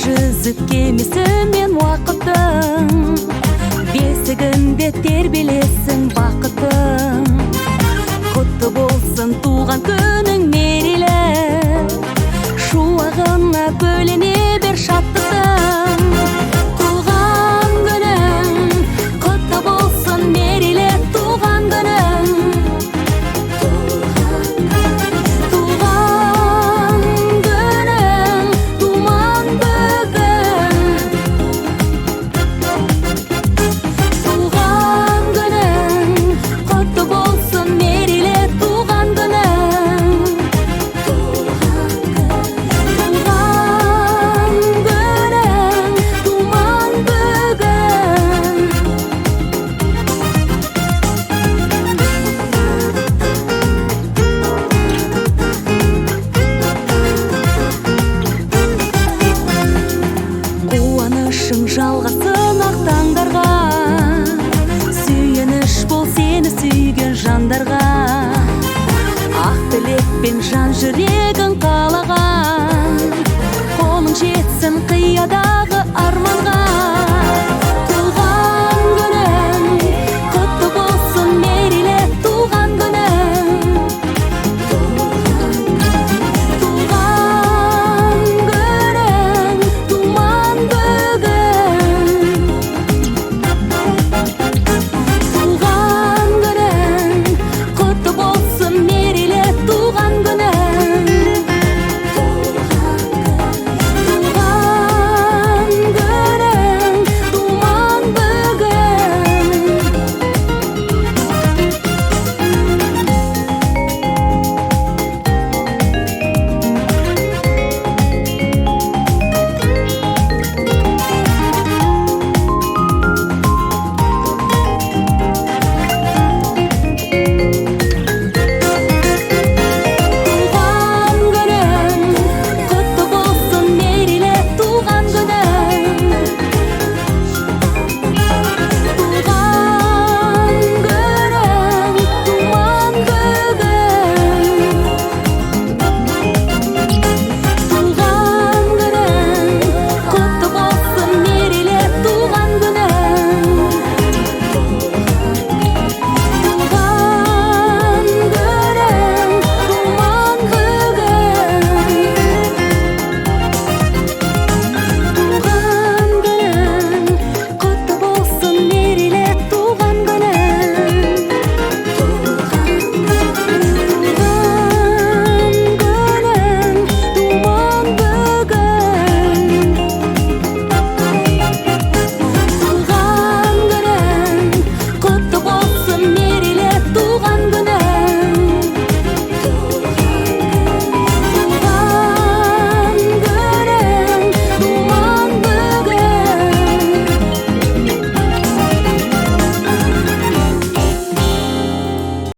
Жүзіп кемесімен уақыттың, бесігінде тербелесің бақытың. Құтты болсын туған күнің мерейлі, шуағына бөлене бер шаттықтың. Туған күнің құтты болсын мерейлі, туған күнің. Жалғасын ақ таңдарға, сүйеніш бол сені сүйген жандарға. Ақ тілекпен жан жүрегін қалаған, қолың жетсін қиядағы арманға.